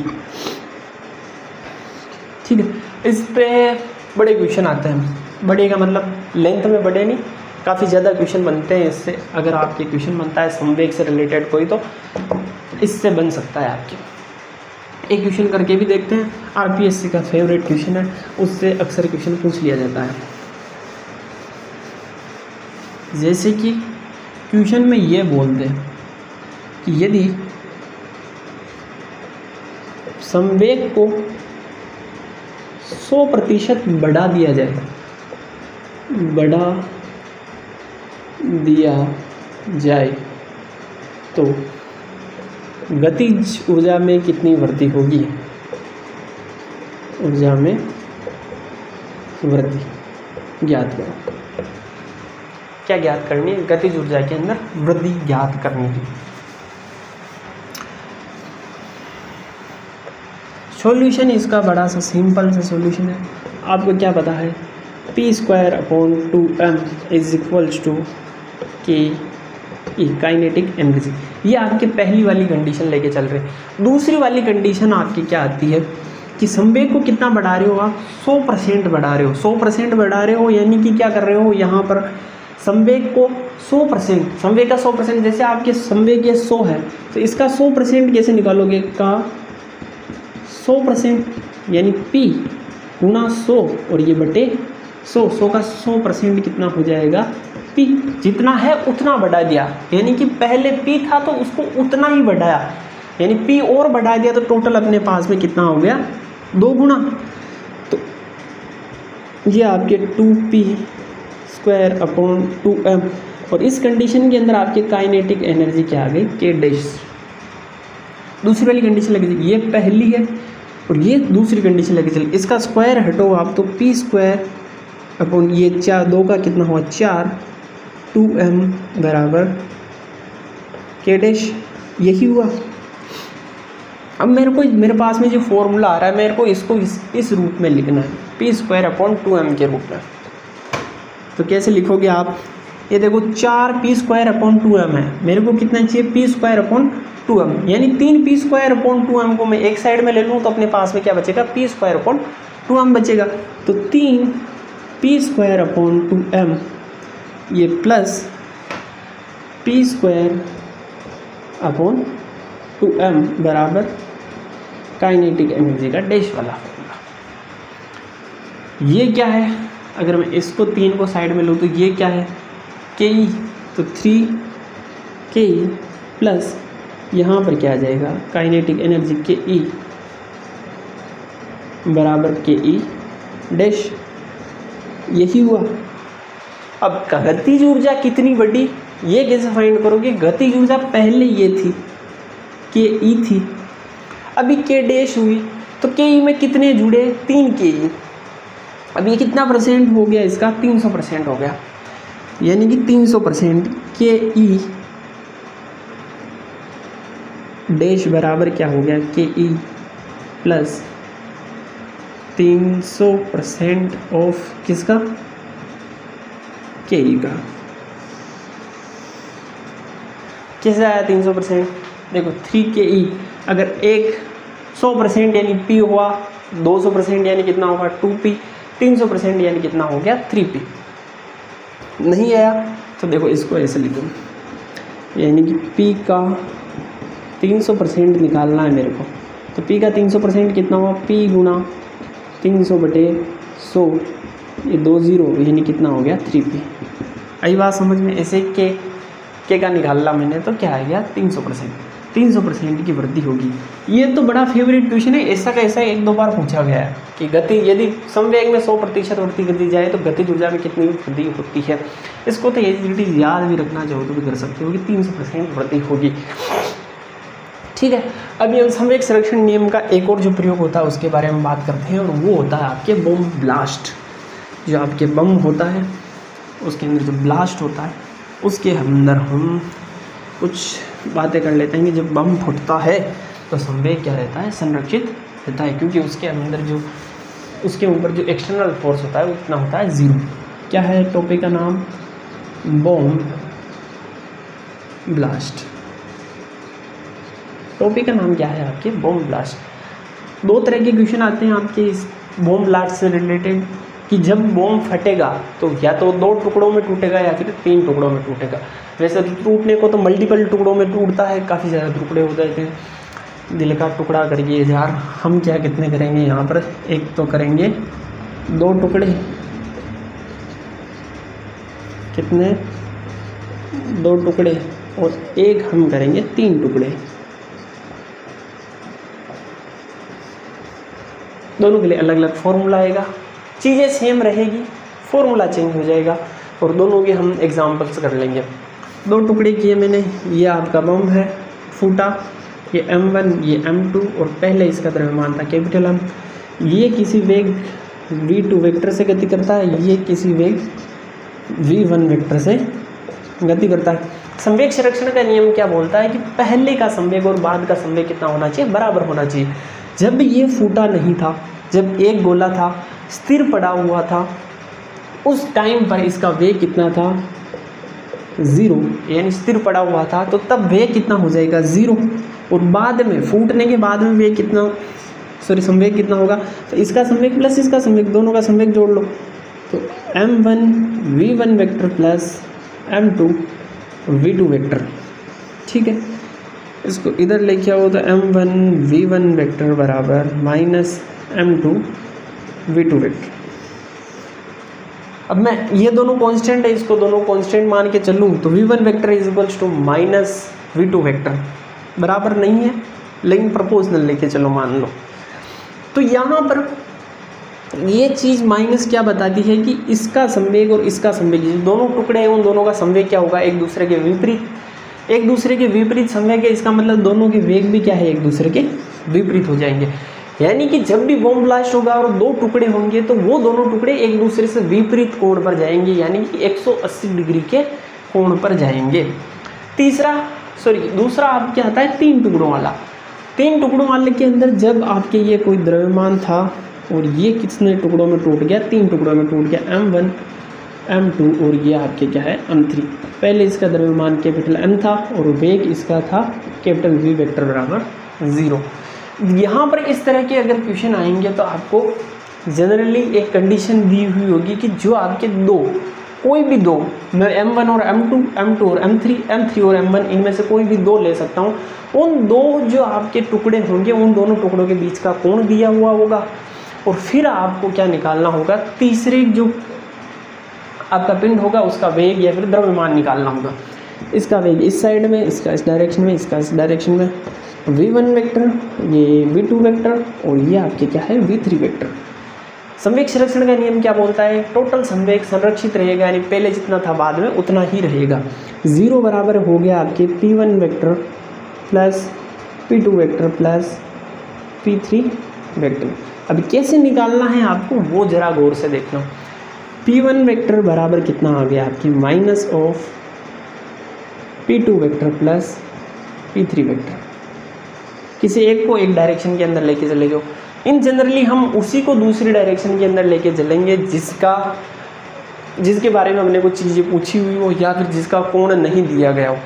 ठीक है, इस पे बड़े क्वेश्चन आते हैं। बड़े का मतलब लेंथ में बड़े नहीं, काफ़ी ज़्यादा क्वेश्चन बनते हैं इससे। अगर आपके क्वेश्चन बनता है संवेग से रिलेटेड कोई, तो इससे बन सकता है आपके। एक क्वेश्चन करके भी देखते हैं, आरपीएससी का फेवरेट क्वेश्चन है, उससे अक्सर क्वेश्चन पूछ लिया जाता है। जैसे कि क्वेश्चन में ये बोल दें कि यदि संवेग को 100% बढ़ा दिया जाए, तो गतिज ऊर्जा में कितनी वृद्धि होगी? ऊर्जा में वृद्धि ज्ञात करो। क्या ज्ञात करनी है? गतिज ऊर्जा के अंदर वृद्धि ज्ञात करनी है। सॉल्यूशन इसका बड़ा सा सिंपल सा सॉल्यूशन है। आपको क्या पता है? P²/2m = Ke, kinetic energy. ये आपके पहली वाली कंडीशन लेके चल रहे हैं। दूसरी वाली कंडीशन आपकी क्या आती है कि संवेग को कितना बढ़ा रहे हो आप? 100% बढ़ा रहे हो। 100% बढ़ा रहे हो यानी कि क्या कर रहे हो यहाँ पर? संवेग को 100%, संवेग का 100%, जैसे आपके संवेग ये 100 है तो इसका 100% कैसे निकालोगे? का 100% यानी P गुणा 100 और ये बटे 100। 100 का 100% कितना हो जाएगा? P। जितना है उतना बढ़ा दिया, यानी कि पहले P था तो उसको उतना ही बढ़ाया, यानी P और बढ़ा दिया तो टोटल अपने पास में कितना हो गया? 2 गुना। तो ये आपके 2p²/2m, और इस कंडीशन के अंदर आपके काइनेटिक एनर्जी क्या आ गई? K'। दूसरी वाली कंडीशन लगी थी, ये पहली है और ये दूसरी कंडीशन लगी चली। इसका स्क्वायर हटो आप तो P² ये 4, 2 का कितना हुआ? 4, 2m बराबर K'। यही हुआ। अब मेरे पास में जो फॉर्मूला आ रहा है, मेरे को इसको इस रूप में लिखना है, P²/2m के रूप में। तो कैसे लिखोगे आप? ये देखो 4p²/2m है, मेरे को कितना चाहिए? P²/2m, यानी 3p²/2m को मैं एक साइड में ले लूँ तो अपने पास में क्या बचेगा? P²/2m बचेगा। तो 3p²/2m ये प्लस P²/2m बराबर काइनेटिक एनर्जी का डैश वाला फॉर्मूला। ये क्या है? अगर मैं इसको 3 को साइड में लूँ तो ये क्या है? Ke। तो 3Ke प्लस यहाँ पर क्या आ जाएगा? काइनेटिक एनर्जी Ke बराबर Ke डैश। यही हुआ। अब गतिज ऊर्जा कितनी बढ़ी ये कैसे फाइंड करोगे? गतिज ऊर्जा पहले ये थी, Ke थी, अभी K' हुई तो Ke में कितने जुड़े? 3 Ke। अब ये कितना परसेंट हो गया इसका? 300% हो गया, यानी कि 300% Ke डैश बराबर क्या हो गया? Ke प्लस 300% ऑफ किसका? Ke का। कैसे आया 300%? देखो 3Ke, अगर एक 100% यानी P हुआ, 200% यानी कितना होगा? 2P, 300% यानी कितना हो गया? 3P। नहीं आया तो देखो इसको ऐसे लिखो, यानी कि P का 300% निकालना है मेरे को। तो P का 300% कितना हुआ? P गुणा 300/100, ये 2 0 यानी कितना हो गया? 3P। आई बात समझ में? ऐसे के का निकाला मैंने तो क्या आ गया? 300%। 300% की वृद्धि होगी। ये तो बड़ा फेवरेट क्वेश्चन है, ऐसा का ऐसा 1-2 बार पूछा गया है कि गति यदि संवेग में 100% वृद्धि कर दी जाए तो गतिज ऊर्जा में कितनी वृद्धि होती है। इसको तो एजिलिटी याद भी रखना चाहो तो भी कर सकते हो कि 300% वृद्धि होगी। ठीक है, अभी हम संवेग संरक्षण नियम का एक और जो प्रयोग होता है उसके बारे में बात करते हैं, और वो होता है आपके बम ब्लास्ट। जो आपके बम होता है उसके अंदर जो ब्लास्ट होता है उसके अंदर हम कुछ बातें कर लेते हैं कि जब बम फूटता है तो संवेग क्या रहता है? संरक्षित रहता है, क्योंकि उसके अंदर जो उसके ऊपर जो एक्सटर्नल फोर्स होता है उतना होता है 0। क्या है टॉपिक का नाम? Bomb blast. टॉपिक का नाम क्या है आपके? Bomb blast. 2 तरह के क्वेश्चन आते हैं आपके इस बॉम्ब ब्लास्ट से रिलेटेड कि जब बॉम्ब फटेगा तो या तो 2 टुकड़ों में टूटेगा या फिर 3 टुकड़ों में टूटेगा। वैसे तो टूटने को तो मल्टीपल टुकड़ों में टूटता है, काफ़ी ज़्यादा टुकड़े हो जाते हैं। दिल का टुकड़ा करिए यार, हम क्या कितने करेंगे यहाँ पर? एक तो करेंगे 2 टुकड़े, कितने? 2 टुकड़े, और एक हम करेंगे 3 टुकड़े। दोनों के लिए अलग अलग फॉर्मूला आएगा, चीज़ें सेम रहेगी, फॉर्मूला चेंज हो जाएगा और दोनों के हम एग्जांपल्स कर लेंगे। 2 टुकड़े किए मैंने, ये आपका बम है, फूटा, ये M1 ये M2 और पहले इसका द्रव्यमान था कैपिटल M। ये किसी वेग V2 वेक्टर से गति करता है, ये किसी वेग V1 वेक्टर से गति करता है। संवेग संरक्षण का नियम क्या बोलता है कि पहले का संवेग और बाद का संवेग कितना होना चाहिए? बराबर होना चाहिए। जब ये फूटा नहीं था, जब एक गोला था, स्थिर पड़ा हुआ था, उस टाइम पर इसका वेग कितना था? 0, यानी स्थिर पड़ा हुआ था, तो तब वेग कितना हो जाएगा? 0। और बाद में फूटने के बाद में वेग कितना, संवेग कितना होगा? तो इसका संवेग प्लस इसका संवेग, दोनों का संवेग जोड़ लो, तो M1 V1 vector plus M2 V2 vector. ठीक है, इसको इधर लेके आओ तो M1 V1 वेक्टर बराबर माइनस M2 V2 वेक्टर। अब मैं ये दोनों कांस्टेंट है, इसको दोनों कांस्टेंट मान के चलूँ तो V1 vector is equals to minus V2 vector बराबर नहीं है, लेकिन प्रोपोर्शनल लेके चलो मान लो। तो यहाँ पर ये चीज़ माइनस क्या बताती है कि इसका संवेग और इसका संवेग, जो दोनों टुकड़े हैं उन दोनों का संवेग क्या होगा? एक दूसरे के विपरीत। एक दूसरे के विपरीत संवेग है, इसका मतलब दोनों के वेग भी क्या है? एक दूसरे के विपरीत हो जाएंगे। यानी कि जब भी बॉम्ब ब्लास्ट होगा और 2 टुकड़े होंगे तो वो दोनों टुकड़े एक दूसरे से विपरीत कोण पर जाएंगे, यानी कि 180 डिग्री के कोण पर जाएंगे। दूसरा आपके आता है 3 टुकड़ों वाला। 3 टुकड़ों वाले के अंदर जब आपके ये कोई द्रव्यमान था और ये कितने टुकड़ों में टूट गया? 3 टुकड़ों में टूट गया, M1 M2 और ये आपके क्या है? M3। पहले इसका द्रव्यमान कैपिटल M था और वेग इसका था कैपिटल V वेक्टर बराबर 0। यहाँ पर इस तरह के अगर क्वेश्चन आएंगे तो आपको जनरली एक कंडीशन दी हुई होगी कि जो आपके कोई भी दो, मैं M1 और M2 और M3 और M1 इनमें से कोई भी 2 ले सकता हूँ। उन 2 जो आपके टुकड़े होंगे उन दोनों टुकड़ों के बीच का कोण दिया हुआ होगा और फिर आपको क्या निकालना होगा? तीसरे जो आपका पिंड होगा उसका वेग या फिर द्रव्यमान निकालना होगा। इसका वेग इस साइड में, इसका इस डायरेक्शन में, इसका इस डायरेक्शन में, V1 वेक्टर, ये V2 वेक्टर और ये आपके क्या है? V3 vector. संवेग संरक्षण का नियम क्या बोलता है? टोटल संवेग संरक्षित रहेगा, यानी पहले जितना था बाद में उतना ही रहेगा। 0 बराबर हो गया आपके P1 vector plus P2 vector plus P3 vector. अभी कैसे निकालना है आपको वो जरा गौर से देखना। P1 वेक्टर बराबर कितना आ गया आपकी? Minus of P2 vector plus P3 vector. किसी एक को एक डायरेक्शन के अंदर लेके चले जाओ। इन जनरली हम उसी को दूसरी डायरेक्शन के अंदर लेके चलेंगे जिसके बारे में हमने कुछ चीज़ें पूछी हुई हो या फिर जिसका कोण नहीं दिया गया हो।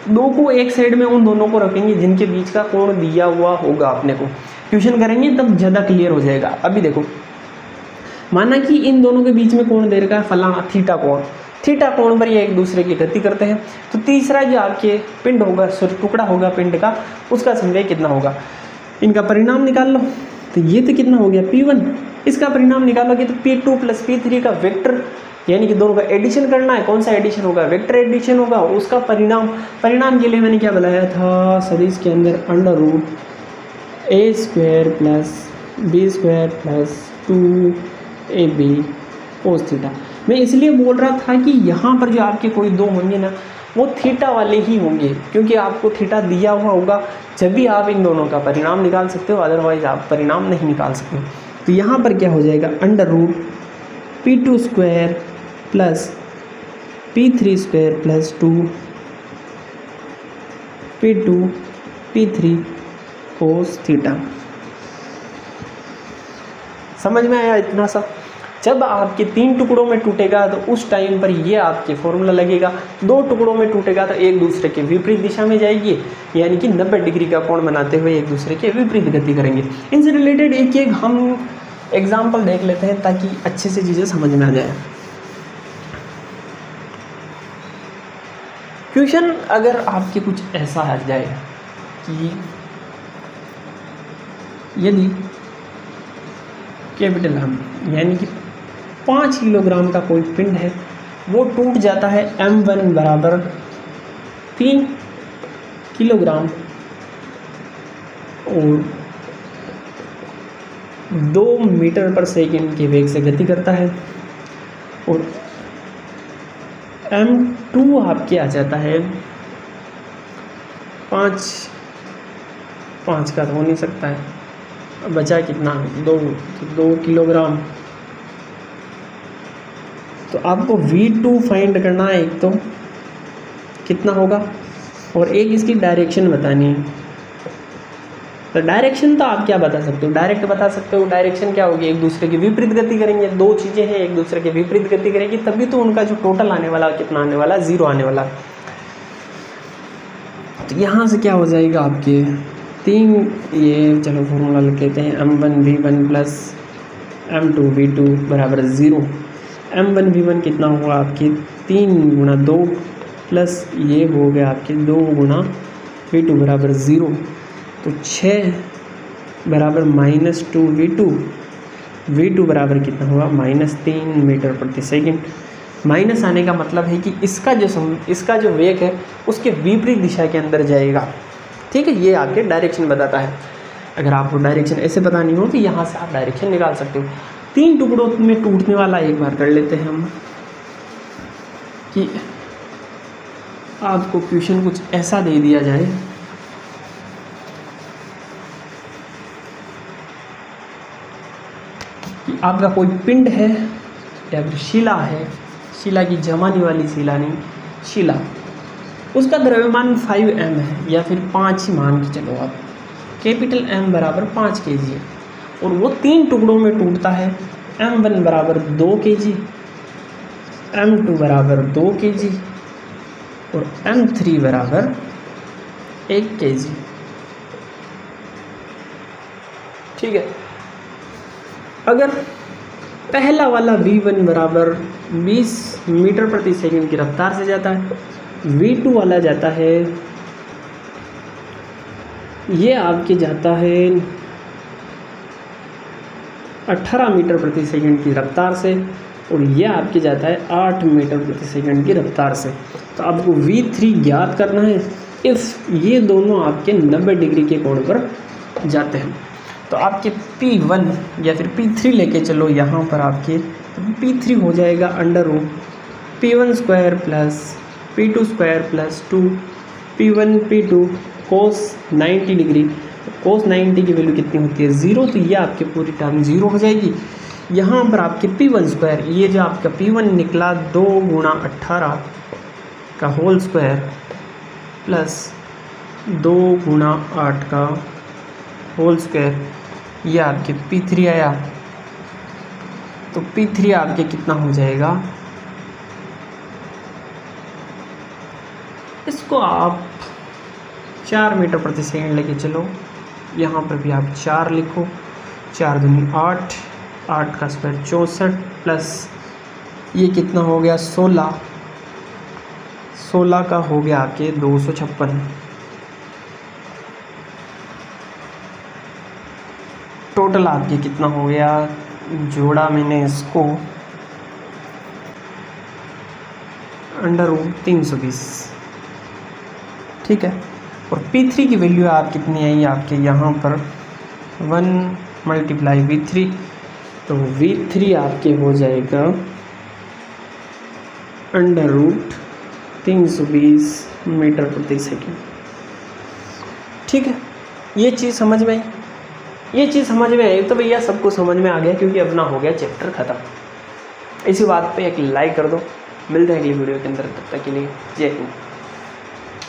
2 को एक साइड में उन दोनों को रखेंगे जिनके बीच का कोण दिया हुआ होगा। अपने को क्वेश्चन करेंगे तब ज़्यादा क्लियर हो जाएगा। अभी देखो, माना कि इन दोनों के बीच में कोण दे रखा है फलाना थीटा कोण। थीटा कोण पर ये एक दूसरे की गति करते हैं। तो तीसरा जो आपके पिंड होगा, टुकड़ा होगा पिंड का, उसका संवेग कितना होगा? इनका परिणाम निकाल लो। तो ये तो कितना हो गया? P1। इसका परिणाम निकालोगे तो P2 प्लस P3 का वेक्टर, यानी कि दोनों का एडिशन करना है। कौन सा एडिशन होगा? वेक्टर एडिशन होगा। उसका परिणाम के लिए मैंने क्या बताया था? सदिश के अंदर under root A² plus B² plus 2AB cos theta. मैं इसलिए बोल रहा था कि यहाँ पर जो आपके कोई 2 होंगे ना, वो थीटा वाले ही होंगे, क्योंकि आपको थीटा दिया हुआ होगा, जब भी आप इन दोनों का परिणाम निकाल सकते हो, अदरवाइज आप परिणाम नहीं निकाल सकते। तो यहाँ पर क्या हो जाएगा? Under root P2² plus P3² plus 2P2 P3 cos theta. समझ में आया इतना सा? जब आपके 3 टुकड़ों में टूटेगा तो उस टाइम पर ये आपके फॉर्मूला लगेगा। 2 टुकड़ों में टूटेगा तो एक दूसरे के विपरीत दिशा में जाएगी, यानी कि 90 डिग्री का कोण बनाते हुए एक दूसरे के विपरीत गति करेंगे। इनसे रिलेटेड एक एक हम एग्जाम्पल देख लेते हैं ताकि अच्छे से चीज़ें समझ में आ जाए। क्वेश्चन अगर आपके कुछ ऐसा आ जाए कि यदि कैपिटल हम यानी कि 5 किलोग्राम का कोई पिंड है, वो टूट जाता है m1 बराबर 3 किलोग्राम और 2 मीटर पर सेकंड के वेग से गति करता है, और m2 आपके आ जाता है 5 का तो हो नहीं सकता है, बचा कितना 2 किलोग्राम। तो आपको V2 फाइंड करना है, एक तो कितना होगा और एक इसकी डायरेक्शन बतानी है। तो डायरेक्शन तो आप क्या बता सकते हो, डायरेक्ट बता सकते हो। डायरेक्शन क्या होगी, एक दूसरे की विपरीत गति करेंगे। 2 चीज़ें हैं, एक दूसरे के विपरीत गति करेंगी, तभी तो उनका जो टोटल आने वाला कितना आने वाला, 0 आने वाला। तो यहाँ से क्या हो जाएगा आपके 3, ये चलो फॉर्मूला लिख लेते हैं, m1v1 प्लस m2v2 बराबर 0। m1v1 कितना होगा आपके 3 गुणा 2 प्लस ये हो गया आपके 2 गुणा v2 बराबर 0। तो 6 बराबर -2v2, v2 बराबर कितना होगा -3 मीटर प्रति सेकंड। माइनस आने का मतलब है कि इसका जो वेग है उसके विपरीत दिशा के अंदर जाएगा। ठीक है, ये आपके डायरेक्शन बताता है। अगर आपको डायरेक्शन ऐसे पता नहीं हो तो यहाँ से आप डायरेक्शन निकाल सकते हो। 3 टुकड़ों में टूटने वाला एक बार कर लेते हैं हम कि आपको क्वेश्चन कुछ ऐसा दे दिया जाए कि आपका कोई पिंड है या फिर शिला है, शिला की जमाने वाली शिला नहीं, शिला, उसका द्रव्यमान 5m है या फिर 5 ही मान के चलो आप, कैपिटल M बराबर 5 kg है और वो 3 टुकड़ों में टूटता है। m1 बराबर 2 kg, m2 बराबर 2 kg और m3 बराबर 1 kg। ठीक है, अगर पहला वाला v1 बराबर 20 मीटर प्रति सेकंड की रफ्तार से जाता है, v2 वाला जाता है, ये आपके जाता है 18 मीटर प्रति सेकंड की रफ्तार से और ये आपके जाता है 8 मीटर प्रति सेकंड की रफ्तार से। तो आपको v3 ज्ञात करना है इफ़ ये दोनों आपके 90 डिग्री के कोण पर जाते हैं। तो आपके P1 या फिर P3 लेके चलो यहाँ पर, आपके P3 हो जाएगा √P1 square plus P2 square plus 2 P1 P2 कोस 90 डिग्री। कोस 90 की वैल्यू कितनी होती है 0, तो ये आपके पूरी टर्म 0 हो जाएगी। यहाँ पर आपके P1 स्क्वायर, ये जो आपका P1 निकला 2 गुणा 18 का होल स्क्वायर प्लस 2 गुणा 8 का होल स्क्वायर, ये आपके P3 आया। तो P3 आपके कितना हो जाएगा, इसको आप 4 मीटर प्रति सेकंड लेके चलो, यहाँ पर भी आप 4 लिखो, 4 दूनी 8, 8 का स्क्वायर 64 प्लस ये कितना हो गया 16, 16 का हो गया आपके 256। टोटल आपके कितना हो गया, जोड़ा मैंने इसको √320। ठीक है, और P3 की वैल्यू आप कितनी आई आपके यहाँ पर 1 × V3, तो V3 आपके हो जाएगा √320 मीटर प्रति सेकंड। ठीक है, ये चीज़ समझ में आई, ये चीज़ समझ में आई तो भैया सबको समझ में आ गया, क्योंकि अपना हो गया चैप्टर ख़त्म। इसी बात पे एक लाइक कर दो। मिलते हैं अगली वीडियो के अंदर, तब तक के लिए जय हिंद।